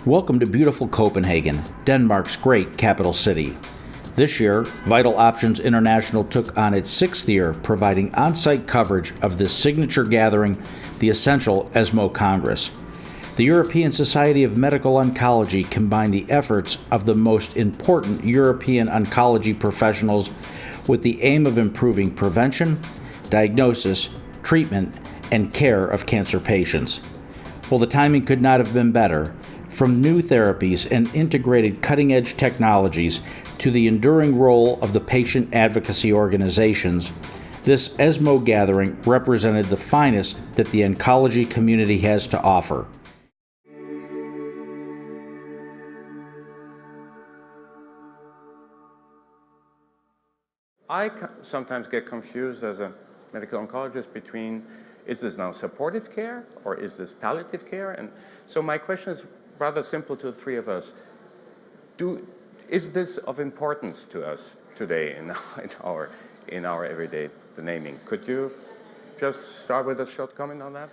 Welcome to beautiful Copenhagen, Denmark's great capital city. This year, Vital Options International took on its 6th year, providing on-site coverage of this signature gathering, the essential ESMO Congress. The European Society of Medical Oncology combined the efforts of the most important European oncology professionals with the aim of improving prevention, diagnosis, treatment, and care of cancer patients. Well, the timing could not have been better. From new therapies and integrated cutting-edge technologies to the enduring role of the patient advocacy organizations, this ESMO gathering represented the finest that the oncology community has to offer. I sometimes get confused as a medical oncologist between, is this now supportive care or is this palliative care? And so my question is rather simple to the three of us. Is this of importance to us today in our everyday naming? Could you just start with a short comment on that?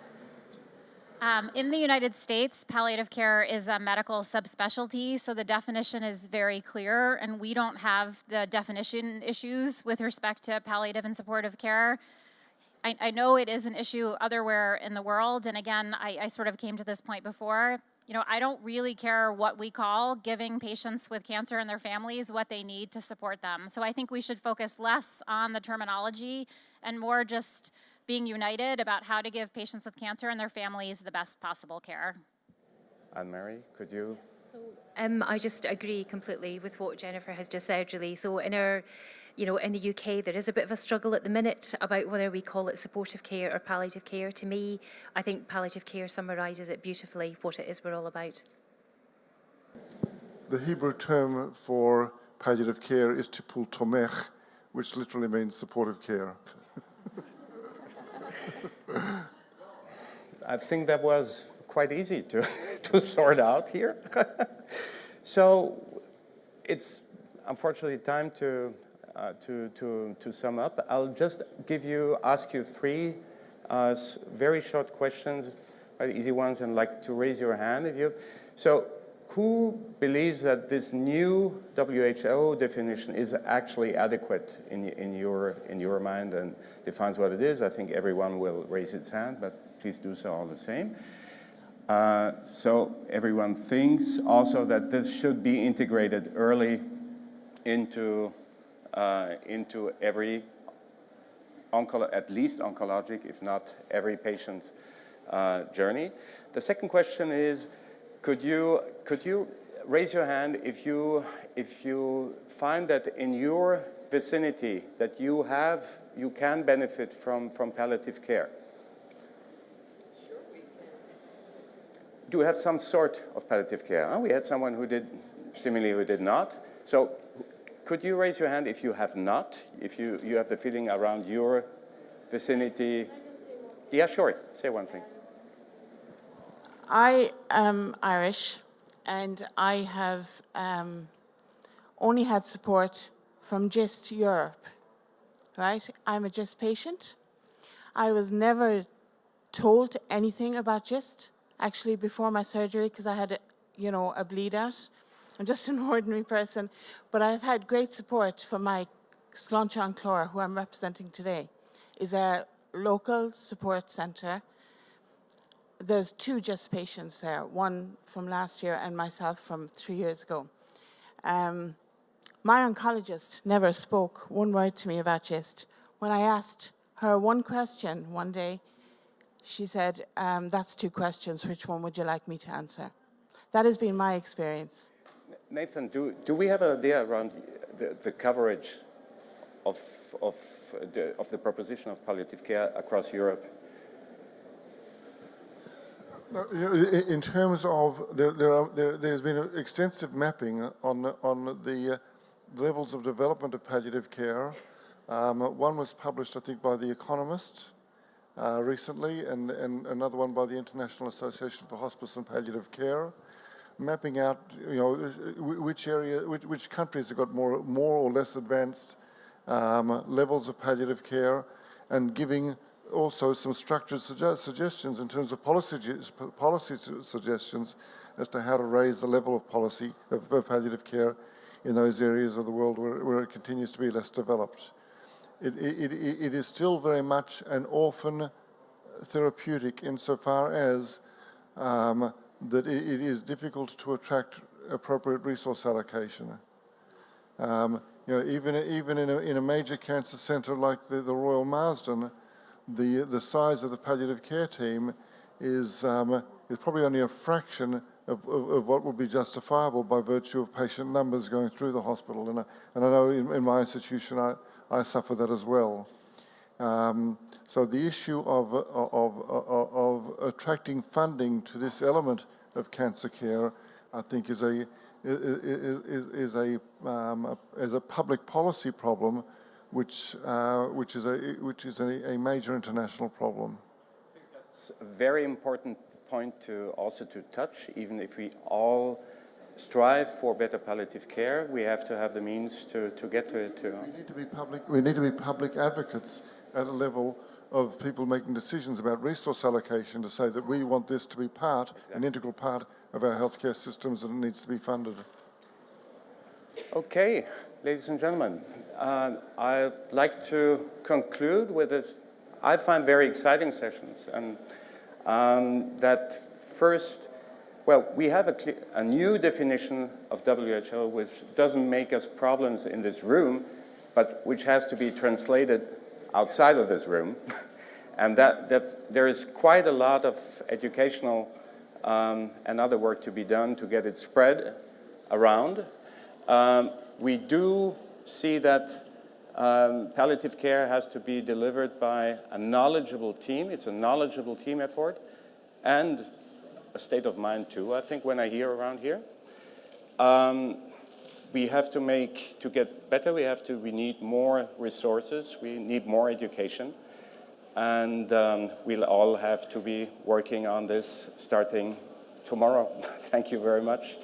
In the United States, palliative care is a medical subspecialty, so the definition is very clear, and we don't have the definition issues with respect to palliative and supportive care. I know it is an issue otherwhere in the world, and again, I sort of came to this point before. You know, I don't really care what we call giving patients with cancer and their families what they need to support them. So I think we should focus less on the terminology and more just being united about how to give patients with cancer and their families the best possible care. Anne-Marie, could you? I just agree completely with what Jennifer has just said, really. So in the UK, there is a bit of a struggle at the minute about whether we call it supportive care or palliative care. To me, I think palliative care summarises it beautifully, what it is we're all about. The Hebrew term for palliative care is tipul tomech, which literally means supportive care. I think that was quite easy to sort out here. So it's unfortunately time to sum up. I'll just ask you three very short questions, very easy ones, and like to raise your hand if you. So who believes that this new WHO definition is actually adequate in your mind and defines what it is? I think everyone will raise its hand, but please do so all the same. So everyone thinks also that this should be integrated early into every at least oncologic, if not every patient's journey. The second question is, could you raise your hand if you find that in your vicinity that you can benefit from palliative care? Sure, we can. Do you have some sort of palliative care? Huh? We had someone who did not. So could you raise your hand if you have not, if you have the feeling around your vicinity? Yeah, sure. Say one thing. I am Irish, and I have only had support from GIST Europe, right? I'm a GIST patient. I was never told anything about GIST, actually, before my surgery, because I had, a bleed out. I'm just an ordinary person, but I've had great support from my Sláinte Clór, who I'm representing today, is a local support centre. There's 2 GIST patients there, one from last year and myself from 3 years ago. My oncologist never spoke one word to me about GIST. When I asked her one question one day, she said, that's 2 questions, which one would you like me to answer? That has been my experience. Nathan, do we have an idea around the coverage of the proposition of palliative care across Europe? In terms of, there's been extensive mapping on the levels of development of palliative care. One was published, I think, by The Economist recently, and another one by the International Association for Hospice and Palliative Care, mapping out, which countries have got more or less advanced levels of palliative care, and giving also some structured suggestions in terms of policy suggestions as to how to raise the level of policy of palliative care in those areas of the world where it continues to be less developed. It is still very much an orphan therapeutic insofar as that it is difficult to attract appropriate resource allocation. Even in a major cancer centre like the Royal Marsden, the size of the palliative care team is probably only a fraction of what would be justifiable by virtue of patient numbers going through the hospital. And I know in my institution I suffer that as well. So the issue of attracting funding to this element of cancer care, I think, is a public policy problem, which is a major international problem. It's a very important point to touch. Even if we all strive for better palliative care, we have to have the means to get to it too. We need to be public advocates at a level of people making decisions about resource allocation to say that we want this to be an integral part of our healthcare systems, and it needs to be funded. Okay, ladies and gentlemen, I'd like to conclude with this, I find, very exciting sessions. And that first, well, we have a new definition of WHO which doesn't make us problems in this room, but which has to be translated outside of this room. And that there is quite a lot of educational and other work to be done to get it spread around. We do see that palliative care has to be delivered by a knowledgeable team. It's a knowledgeable team effort and a state of mind too, I think, when I hear around here. We have to get better, we need more resources, we need more education, and we'll all have to be working on this starting tomorrow. Thank you very much.